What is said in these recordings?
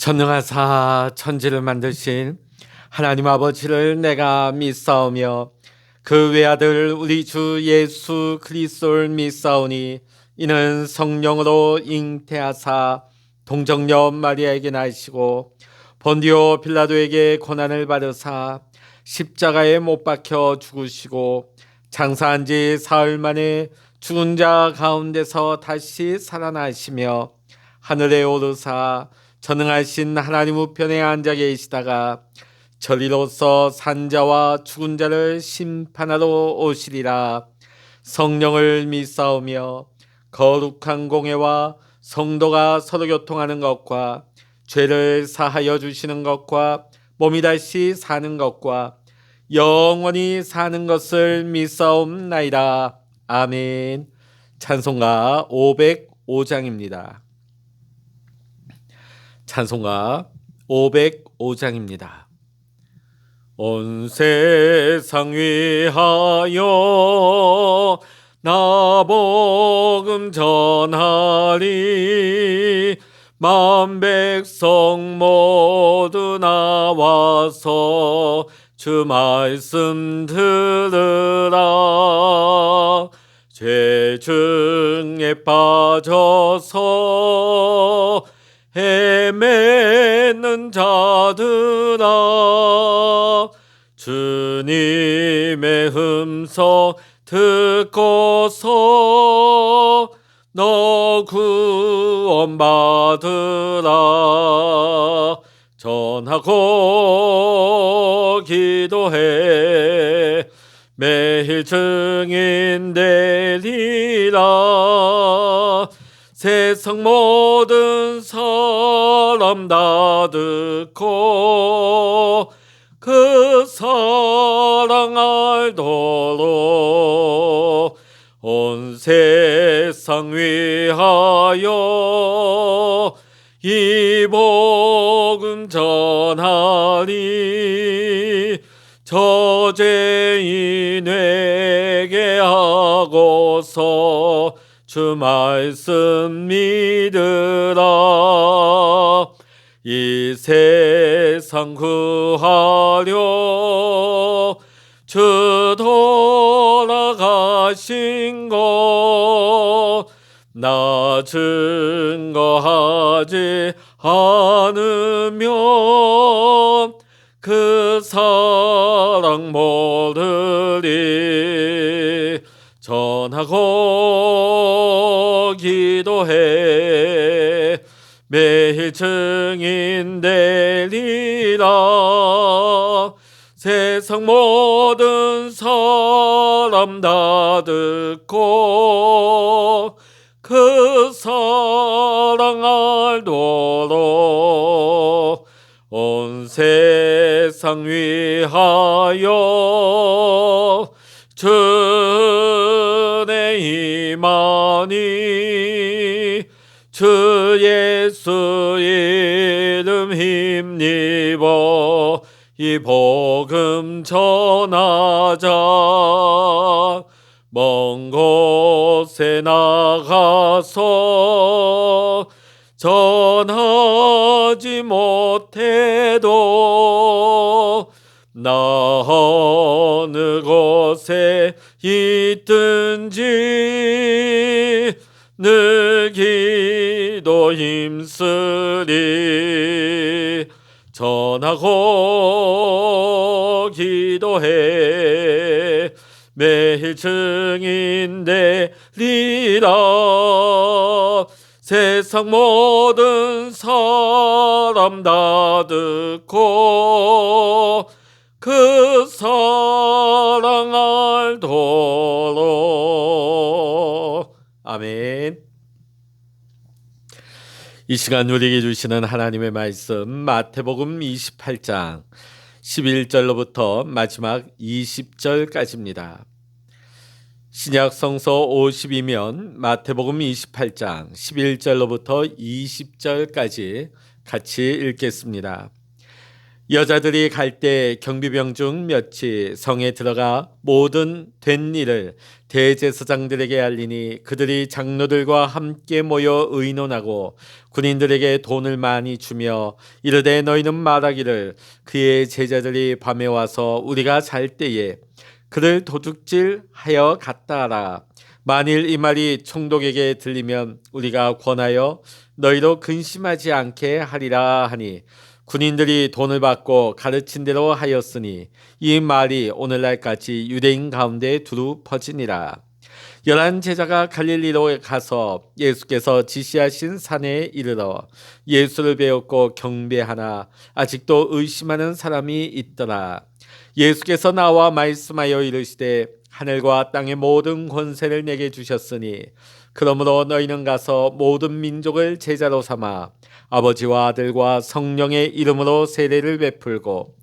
전능하사 천지를 만드신 하나님 아버지를 내가 믿사오며 그 외아들 우리 주 예수 그리스도를 믿사오니 이는 성령으로 잉태하사 동정녀 마리아에게 나시고 본디오 빌라도에게 고난을 받으사 십자가에 못 박혀 죽으시고 장사한 지 사흘 만에 죽은 자 가운데서 다시 살아나시며 하늘에 오르사 전능하신 하나님 우편에 앉아 계시다가 저리로서 산자와 죽은 자를 심판하러 오시리라. 성령을 믿사오며 거룩한 공회와 성도가 서로 교통하는 것과 죄를 사하여 주시는 것과 몸이 다시 사는 것과 영원히 사는 것을 믿사옵나이다. 아멘. 찬송가 505장입니다. 찬송가 505장입니다. 온 세상 위하여 나 복음 전하리. 만 백성 모두 나와서 주 말씀 들으라. 죄 중에 빠져서 헤매는 자들아, 주님의 음성 듣고서 너 구원받으라. 전하고 기도해 매일 증인 되리라. 세상 모든 사람 다 듣고 그 사랑 알도록 온 세상 위하여 이 복음 전하리. 저죄인에게 하고서 주 말씀 믿으라. 이 세상 구하려 주 돌아가신 것 나 증거하지 않으면 그 사랑 모르리. 전하고 기도해 매일 증인 되리라. 세상 모든 사람 다 듣고 그 사랑 알도록 온 세상 위하여 주의 임하니. 주 예수 이름 힘입어 이 복음 전하자. 먼 곳에 나가서 전하지 못해도 나 어느 곳에 있든지 늘 기도 힘쓰리. 전하고 기도해 매일 증인 되리라. 세상 모든 사람 다 듣고 그 사랑 알도록. 아멘. 이 시간 우리에게 주시는 하나님의 말씀 마태복음 28장 11절로부터 마지막 20절까지입니다. 신약 성서 50이면 마태복음 28장 11절로부터 20절까지 같이 읽겠습니다. 여자들이 갈 때 경비병 중 몇이 성에 들어가 모든 된 일을 대제사장들에게 알리니 그들이 장로들과 함께 모여 의논하고 군인들에게 돈을 많이 주며 이르되 너희는 말하기를 그의 제자들이 밤에 와서 우리가 잘 때에 그를 도둑질하여 갔다 하라. 만일 이 말이 총독에게 들리면 우리가 권하여 너희로 근심하지 않게 하리라 하니 군인들이 돈을 받고 가르친 대로 하였으니 이 말이 오늘날까지 유대인 가운데 두루 퍼지니라. 11 제자가 갈릴리로 가서 예수께서 지시하신 산에 이르러 예수를 배웠고 경배하나 아직도 의심하는 사람이 있더라. 예수께서 나와 말씀하여 이르시되 하늘과 땅의 모든 권세를 내게 주셨으니 그러므로 너희는 가서 모든 민족을 제자로 삼아 아버지와 아들과 성령의 이름으로 세례를 베풀고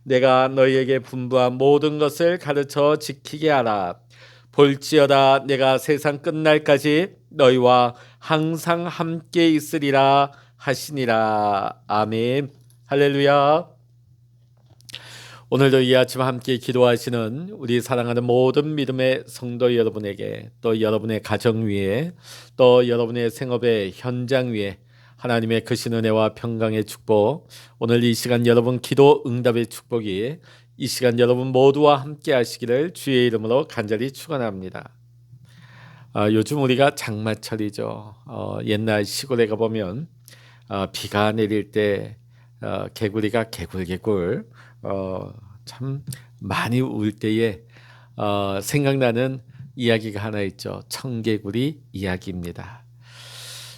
내가 너희에게 분부한 모든 것을 가르쳐 지키게 하라. 볼지어다 내가 세상 끝날까지 너희와 항상 함께 있으리라 하시니라. 아멘. 할렐루야. 오늘도 이 아침 함께 기도하시는 우리 사랑하는 모든 믿음의 성도 여러분에게 또 여러분의 가정 위에 또 여러분의 생업의 현장 위에 하나님의 크신 은혜와 평강의 축복, 오늘 이 시간 여러분 기도 응답의 축복이 이 시간 여러분 모두와 함께 하시기를 주의 이름으로 간절히 축원합니다. 요즘 우리가 장마철이죠. 옛날 시골에 가보면 비가 내릴 때 개구리가 개굴개굴 참 많이 울 때에 생각나는 이야기가 하나 있죠. 청개구리 이야기입니다.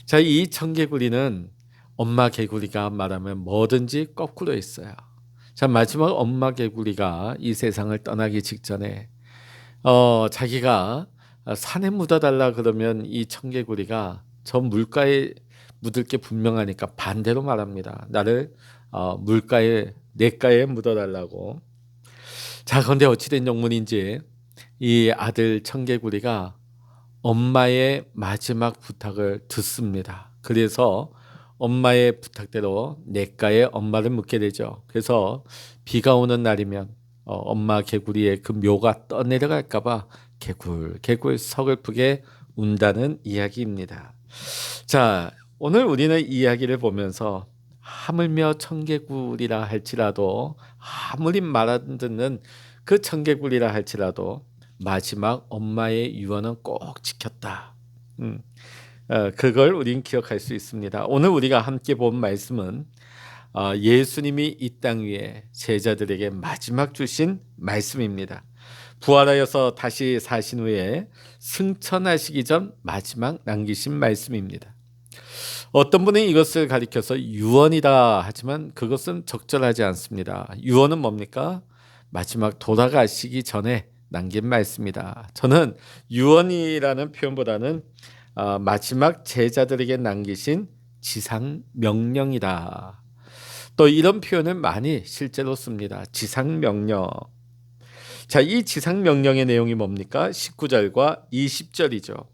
자, 이 청개구리는 엄마 개구리가 말하면 뭐든지 거꾸로 했어요. 자, 마지막 엄마 개구리가 이 세상을 떠나기 직전에 자기가 산에 묻어달라 그러면 이 청개구리가 저 물가에 묻을 게 분명하니까 반대로 말합니다. 나를 물가에 냇가에 묻어달라고. 자, 그런데 어찌된 영문인지 이 아들 청개구리가 엄마의 마지막 부탁을 듣습니다. 그래서 엄마의 부탁대로 냇가에 엄마를 묻게 되죠. 그래서 비가 오는 날이면 엄마 개구리의 그 묘가 떠내려갈까 봐 개굴 서글프게 운다는 이야기입니다. 자, 오늘 우리는 이 이야기를 보면서 하물며 청개구리라 할지라도 아무리 말 안 듣는 그 청개구리라 할지라도 마지막 엄마의 유언은 꼭 지켰다. 그걸 우린 기억할 수 있습니다. 오늘 우리가 함께 본 말씀은 예수님이 이 땅 위에 제자들에게 마지막 주신 말씀입니다. 부활하여서 다시 사신 후에 승천하시기 전 마지막 남기신 말씀입니다. 어떤 분은 이것을 가리켜서 유언이다 하지만 그것은 적절하지 않습니다. 유언은 뭡니까? 마지막 돌아가시기 전에 남긴 말씀이다. 저는 유언이라는 표현보다는 마지막 제자들에게 남기신 지상 명령이다. 또 이런 표현을 많이 실제로 씁니다. 지상 명령. 자, 이 지상 명령의 내용이 뭡니까? 19절과 20절이죠.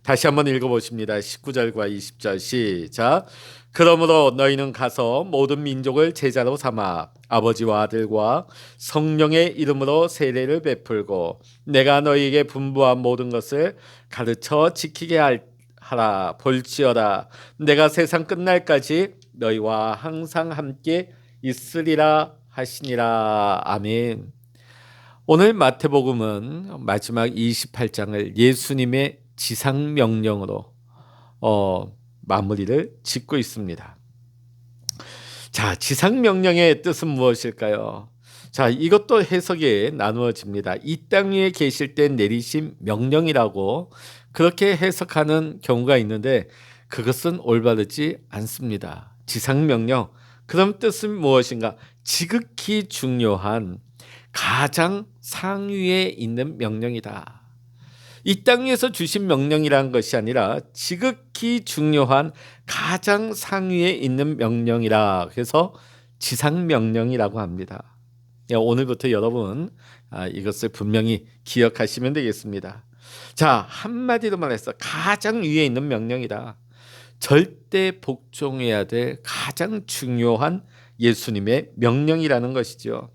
다시 한번 읽어보십니다. 19절과 20절 시작. 그러므로 너희는 가서 모든 민족을 제자로 삼아 아버지와 아들과 성령의 이름으로 세례를 베풀고 내가 너희에게 분부한 모든 것을 가르쳐 지키게 하라. 볼지어다 내가 세상 끝날까지 너희와 항상 함께 있으리라 하시니라. 아멘. 오늘 마태복음은 마지막 28장을 예수님의 지상명령으로 마무리를 짓고 있습니다. 자, 지상명령의 뜻은 무엇일까요? 자, 이것도 해석이 나누어집니다. 이 땅 위에 계실 때 내리신 명령이라고 그렇게 해석하는 경우가 있는데 그것은 올바르지 않습니다. 지상명령, 그럼 뜻은 무엇인가? 지극히 중요한 가장 상위에 있는 명령이다. 이 땅 위에서 주신 명령이라는 것이 아니라 지극히 중요한 가장 상위에 있는 명령이라 그래서 지상명령이라고 합니다. 오늘부터 여러분 이것을 분명히 기억하시면 되겠습니다. 자, 한마디로 말해서 가장 위에 있는 명령이다. 절대 복종해야 될 가장 중요한 예수님의 명령이라는 것이죠.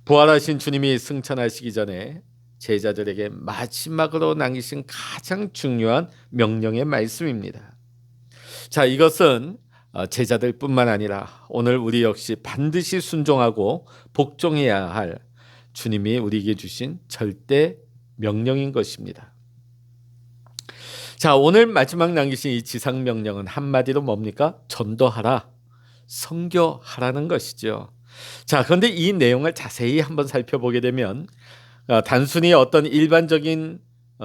부활하신 주님이 승천하시기 전에 제자들에게 마지막으로 남기신 가장 중요한 명령의 말씀입니다. 자, 이것은 제자들뿐만 아니라 오늘 우리 역시 반드시 순종하고 복종해야 할 주님이 우리에게 주신 절대 명령인 것입니다. 자, 오늘 마지막 남기신 이 지상 명령은 한마디로 뭡니까? 전도하라, 선교하라는 것이죠. 자, 그런데 이 내용을 자세히 한번 살펴보게 되면 단순히 어떤 일반적인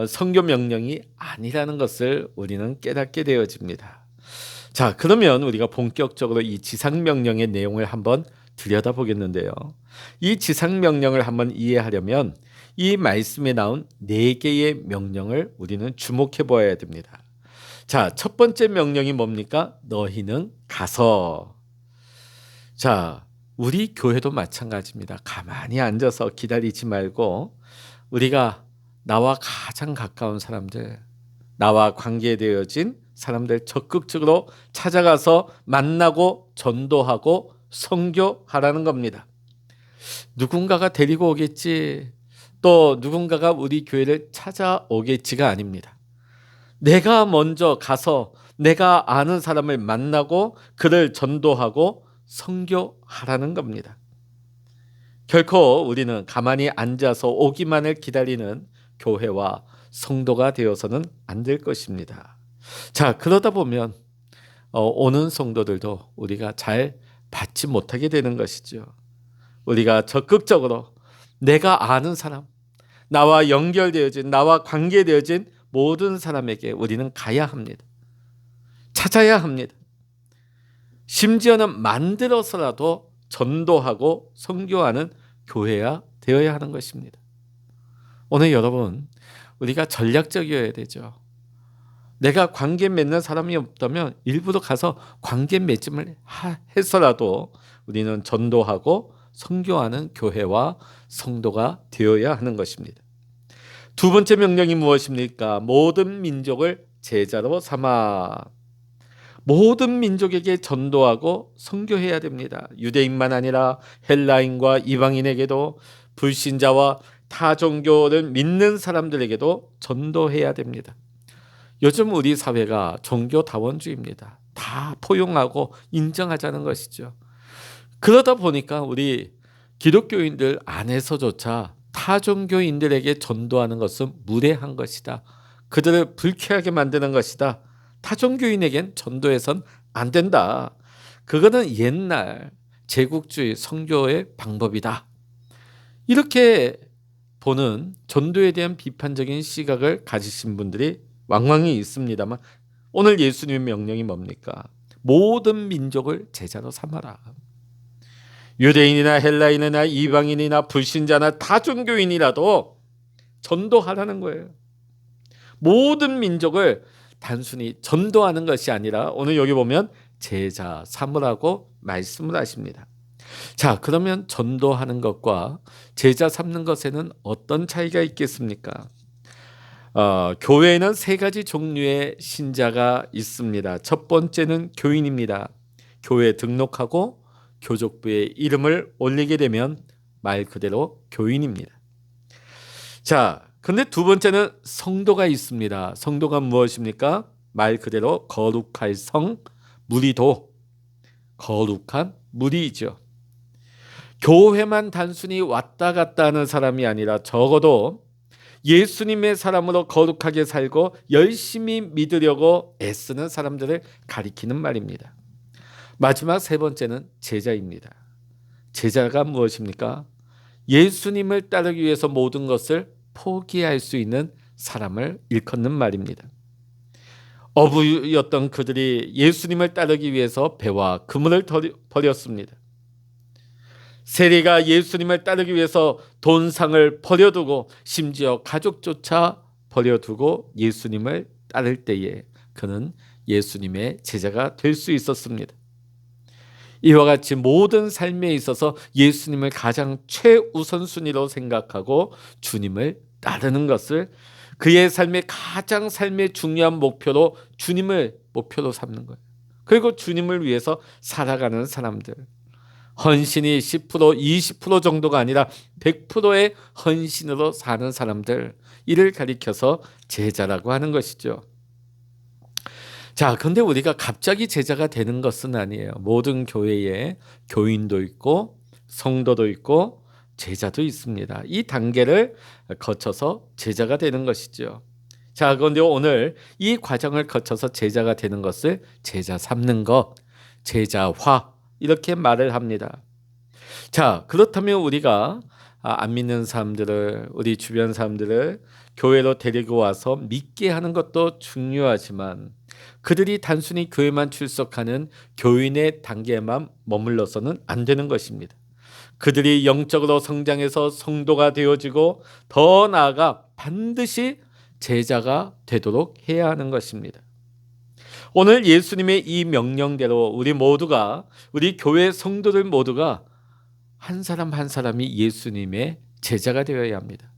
선교 명령이 아니라는 것을 우리는 깨닫게 되어집니다. 자, 그러면 우리가 본격적으로 이 지상 명령의 내용을 한번 들여다보겠는데요. 이 지상 명령을 한번 이해하려면 이 말씀에 나온 4개의 명령을 우리는 주목해 보아야 됩니다. 자, 첫 번째 명령이 뭡니까? 너희는 가서. 자, 우리 교회도 마찬가지입니다. 가만히 앉아서 기다리지 말고 우리가 나와 가장 가까운 사람들, 나와 관계되어진 사람들 적극적으로 찾아가서 만나고 전도하고 선교하라는 겁니다. 누군가가 데리고 오겠지, 또 누군가가 우리 교회를 찾아오겠지가 아닙니다. 내가 먼저 가서 내가 아는 사람을 만나고 그를 전도하고 선교하라는 겁니다. 결코 우리는 가만히 앉아서 오기만을 기다리는 교회와 성도가 되어서는 안 될 것입니다. 자, 그러다 보면 오는 성도들도 우리가 잘 받지 못하게 되는 것이죠. 우리가 적극적으로 내가 아는 사람, 나와 연결되어진, 나와 관계되어진 모든 사람에게 우리는 가야 합니다. 찾아야 합니다. 심지어는 만들어서라도 전도하고 선교하는 교회가 되어야 하는 것입니다. 오늘 여러분, 우리가 전략적이어야 되죠. 내가 관계 맺는 사람이 없다면 일부러 가서 관계 맺음을 해서라도 우리는 전도하고 선교하는 교회와 성도가 되어야 하는 것입니다. 두 번째 명령이 무엇입니까? 모든 민족을 제자로 삼아. 모든 민족에게 전도하고 선교해야 됩니다. 유대인만 아니라 헬라인과 이방인에게도, 불신자와 타 종교를 믿는 사람들에게도 전도해야 됩니다. 요즘 우리 사회가 종교다원주의입니다. 다 포용하고 인정하자는 것이죠. 그러다 보니까 우리 기독교인들 안에서조차 타종교인들에게 전도하는 것은 무례한 것이다. 그들을 불쾌하게 만드는 것이다. 타종교인에겐 전도해선 안 된다. 그거는 옛날 제국주의 선교의 방법이다. 이렇게 보는 전도에 대한 비판적인 시각을 가지신 분들이 왕왕히 있습니다만, 오늘 예수님의 명령이 뭡니까? 모든 민족을 제자로 삼아라. 유대인이나 헬라인이나 이방인이나 불신자나 다종교인이라도 전도하라는 거예요. 모든 민족을 단순히 전도하는 것이 아니라 오늘 여기 보면 제자 삼으라고 말씀을 하십니다. 자, 그러면 전도하는 것과 제자 삼는 것에는 어떤 차이가 있겠습니까? 교회에는 3가지 종류의 신자가 있습니다. 첫 번째는 교인입니다. 교회에 등록하고 교족부에 이름을 올리게 되면 말 그대로 교인입니다. 자, 근데 두 번째는 성도가 있습니다. 성도가 무엇입니까? 말 그대로 거룩할 성, 무리도, 거룩한 무리이죠. 교회만 단순히 왔다 갔다 하는 사람이 아니라 적어도 예수님의 사람으로 거룩하게 살고 열심히 믿으려고 애쓰는 사람들을 가리키는 말입니다. 마지막 3번째는 제자입니다. 제자가 무엇입니까? 예수님을 따르기 위해서 모든 것을 포기할 수 있는 사람을 일컫는 말입니다. 어부였던 그들이 예수님을 따르기 위해서 배와 그물을 버렸습니다. 세리가 예수님을 따르기 위해서 돈상을 버려두고 심지어 가족조차 버려두고 예수님을 따를 때에 그는 예수님의 제자가 될 수 있었습니다. 이와 같이 모든 삶에 있어서 예수님을 가장 최우선순위로 생각하고 주님을 따르는 것을 그의 삶의 중요한 목표로 주님을 목표로 삼는 거예요. 그리고 주님을 위해서 살아가는 사람들. 헌신이 10%, 20% 정도가 아니라 100%의 헌신으로 사는 사람들, 이를 가리켜서 제자라고 하는 것이죠. 자, 그런데 우리가 갑자기 제자가 되는 것은 아니에요. 모든 교회에 교인도 있고 성도도 있고 제자도 있습니다. 이 단계를 거쳐서 제자가 되는 것이죠. 자, 그런데 오늘 이 과정을 거쳐서 제자가 되는 것을 제자 삼는 것, 제자화, 이렇게 말을 합니다. 자, 그렇다면 우리가 안 믿는 사람들을, 우리 주변 사람들을 교회로 데리고 와서 믿게 하는 것도 중요하지만 그들이 단순히 교회만 출석하는 교인의 단계에만 머물러서는 안 되는 것입니다. 그들이 영적으로 성장해서 성도가 되어지고 더 나아가 반드시 제자가 되도록 해야 하는 것입니다. 오늘 예수님의 이 명령대로 우리 교회 성도들 모두가 한 사람 한 사람이 예수님의 제자가 되어야 합니다.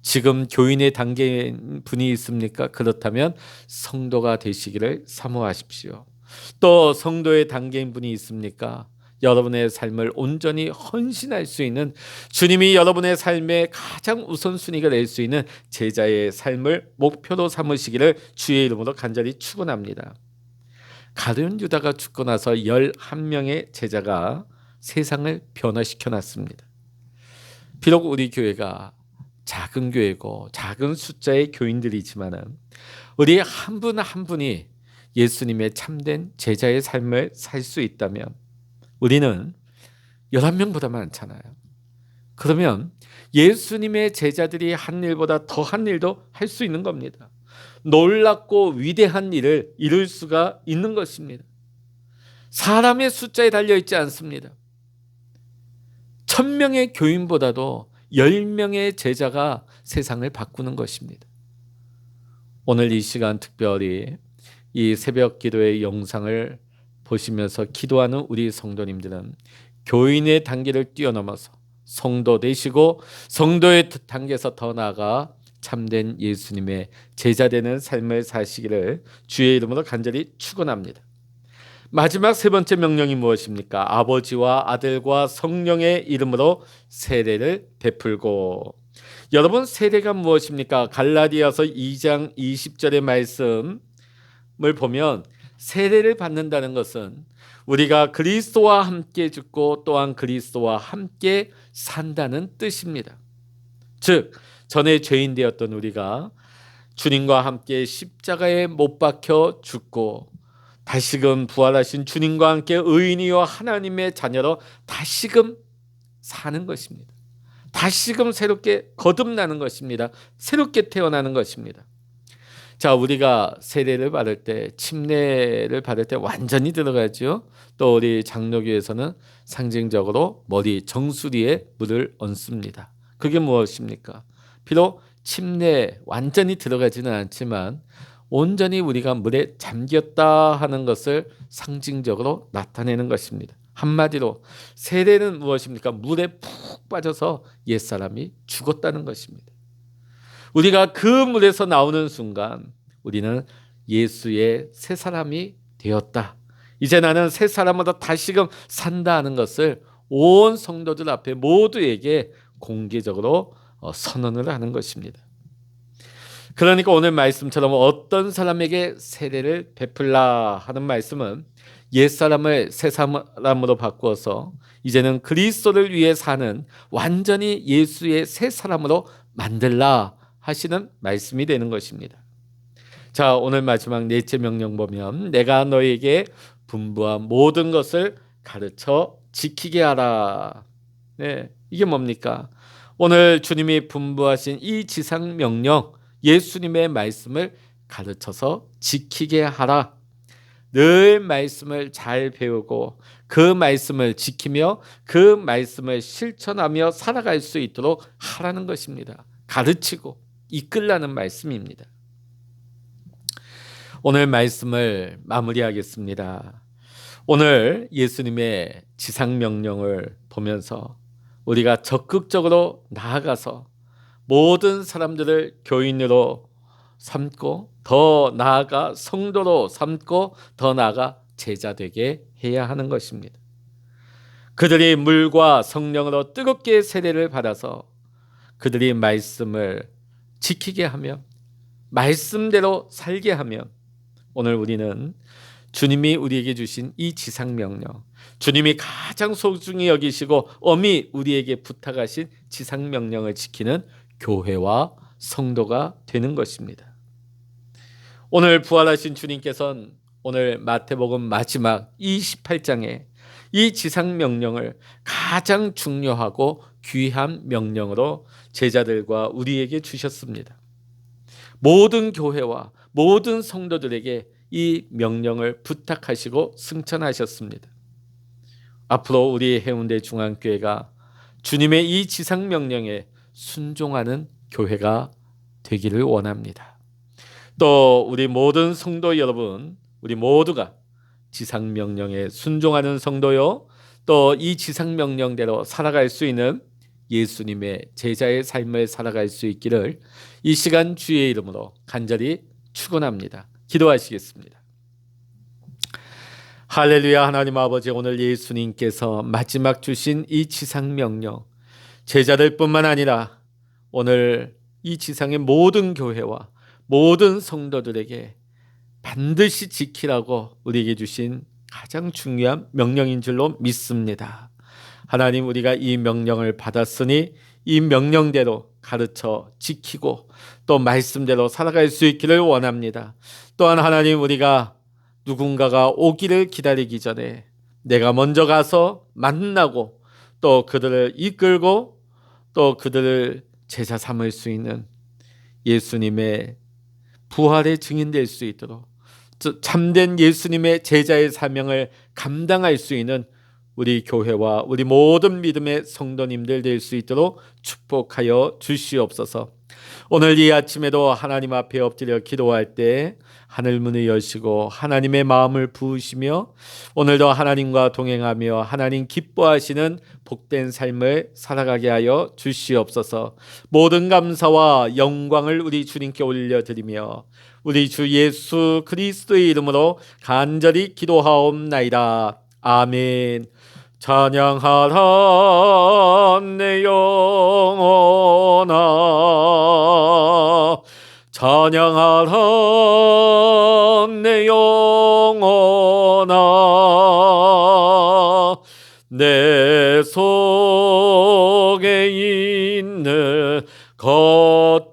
지금 교인의 단계인 분이 있습니까? 그렇다면 성도가 되시기를 사모하십시오. 또 성도의 단계인 분이 있습니까? 여러분의 삶을 온전히 헌신할 수 있는, 주님이 여러분의 삶의 가장 우선순위가 될 수 있는 제자의 삶을 목표로 삼으시기를 주의 이름으로 간절히 축원합니다. 가룟 유다가 죽고 나서 11명의 제자가 세상을 변화시켜 놨습니다. 비록 우리 교회가 작은 교회고 작은 숫자의 교인들이지만 우리 한 분 한 분이 예수님의 참된 제자의 삶을 살 수 있다면 우리는 11명보다 많잖아요. 그러면 예수님의 제자들이 한 일보다 더한 일도 할 수 있는 겁니다. 놀랍고 위대한 일을 이룰 수가 있는 것입니다. 사람의 숫자에 달려있지 않습니다. 1000명의 교인보다도 10명의 제자가 세상을 바꾸는 것입니다. 오늘 이 시간 특별히 이 새벽 기도의 영상을 보시면서 기도하는 우리 성도님들은 교인의 단계를 뛰어넘어서 성도 되시고 성도의 단계에서 더 나아가 참된 예수님의 제자 되는 삶을 사시기를 주의 이름으로 간절히 축원합니다. 마지막 세 번째 명령이 무엇입니까? 아버지와 아들과 성령의 이름으로 세례를 베풀고. 여러분, 세례가 무엇입니까? 갈라디아서 2장 20절의 말씀을 보면 세례를 받는다는 것은 우리가 그리스도와 함께 죽고 또한 그리스도와 함께 산다는 뜻입니다. 즉 전에 죄인 되었던 우리가 주님과 함께 십자가에 못 박혀 죽고 다시금 부활하신 주님과 함께 의인이요 하나님의 자녀로 다시금 사는 것입니다. 다시금 새롭게 거듭나는 것입니다. 새롭게 태어나는 것입니다. 자, 우리가 세례를 받을 때, 침례를 받을 때 완전히 들어가죠. 또 우리 장로교에서는 상징적으로 머리 정수리에 물을 얹습니다. 그게 무엇입니까? 비록 침례 완전히 들어가지는 않지만 온전히 우리가 물에 잠겼다 하는 것을 상징적으로 나타내는 것입니다. 한마디로 세례는 무엇입니까? 물에 푹 빠져서 옛사람이 죽었다는 것입니다. 우리가 그 물에서 나오는 순간 우리는 예수의 새 사람이 되었다. 이제 나는 새 사람으로 다시금 산다 하는 것을 온 성도들 앞에 모두에게 공개적으로 선언을 하는 것입니다. 그러니까 오늘 말씀처럼 어떤 사람에게 세례를 베풀라 하는 말씀은 옛사람을 새 사람으로 바꾸어서 이제는 그리스도를 위해 사는 완전히 예수의 새 사람으로 만들라 하시는 말씀이 되는 것입니다. 자, 오늘 마지막 넷째 명령 보면 내가 너에게 분부한 모든 것을 가르쳐 지키게 하라. 네, 이게 뭡니까? 오늘 주님이 분부하신 이 지상 명령, 예수님의 말씀을 가르쳐서 지키게 하라. 늘 말씀을 잘 배우고 그 말씀을 지키며 그 말씀을 실천하며 살아갈 수 있도록 하라는 것입니다. 가르치고 이끌라는 말씀입니다. 오늘 말씀을 마무리하겠습니다. 오늘 예수님의 지상명령을 보면서 우리가 적극적으로 나아가서 모든 사람들을 교인으로 삼고 더 나아가 성도로 삼고 더 나아가 제자 되게 해야 하는 것입니다. 그들이 물과 성령으로 뜨겁게 세례를 받아서 그들이 말씀을 지키게 하며 말씀대로 살게 하며 오늘 우리는 주님이 우리에게 주신 이 지상명령, 주님이 가장 소중히 여기시고 엄히 우리에게 부탁하신 지상명령을 지키는 교회와 성도가 되는 것입니다. 오늘 부활하신 주님께서는 오늘 마태복음 마지막 28장에 이 지상명령을 가장 중요하고 귀한 명령으로 제자들과 우리에게 주셨습니다. 모든 교회와 모든 성도들에게 이 명령을 부탁하시고 승천하셨습니다. 앞으로 우리 해운대 중앙교회가 주님의 이 지상명령에 순종하는 교회가 되기를 원합니다. 또 우리 모든 성도 여러분, 우리 모두가 지상명령에 순종하는 성도요, 또 이 지상명령대로 살아갈 수 있는 예수님의 제자의 삶을 살아갈 수 있기를 이 시간 주의 이름으로 간절히 축원합니다. 기도하시겠습니다. 할렐루야. 하나님 아버지, 오늘 예수님께서 마지막 주신 이 지상명령, 제자들뿐만 아니라 오늘 이 지상의 모든 교회와 모든 성도들에게 반드시 지키라고 우리에게 주신 가장 중요한 명령인 줄로 믿습니다. 하나님, 우리가 이 명령을 받았으니 이 명령대로 가르쳐 지키고 또 말씀대로 살아갈 수 있기를 원합니다. 또한 하나님, 우리가 누군가가 오기를 기다리기 전에 내가 먼저 가서 만나고 또 그들을 이끌고 또 그들을 제자 삼을 수 있는 예수님의 부활의 증인될 수 있도록 참된 예수님의 제자의 사명을 감당할 수 있는 우리 교회와 우리 모든 믿음의 성도님들 될 수 있도록 축복하여 주시옵소서. 오늘 이 아침에도 하나님 앞에 엎드려 기도할 때 하늘문을 여시고 하나님의 마음을 부으시며 오늘도 하나님과 동행하며 하나님 기뻐하시는 복된 삶을 살아가게 하여 주시옵소서. 모든 감사와 영광을 우리 주님께 올려드리며 우리 주 예수 그리스도의 이름으로 간절히 기도하옵나이다. 아멘. 찬양하라 내 영혼아, 찬양하라 내 영혼아, 내 속에 있는 것들아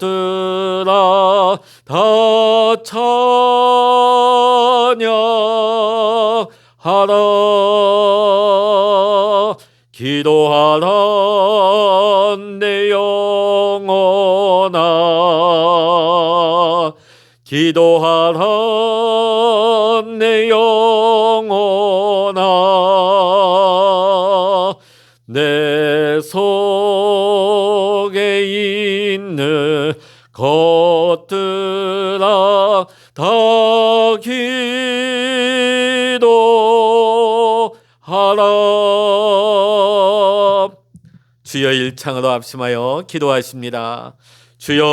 다 찬양하라. 기도하라 내 영혼아, 기도하라 내 영혼아, 내 속에 있는 것들아 다 기도하라. 주여, 일창으로 합심하여 기도하십니다. 주여.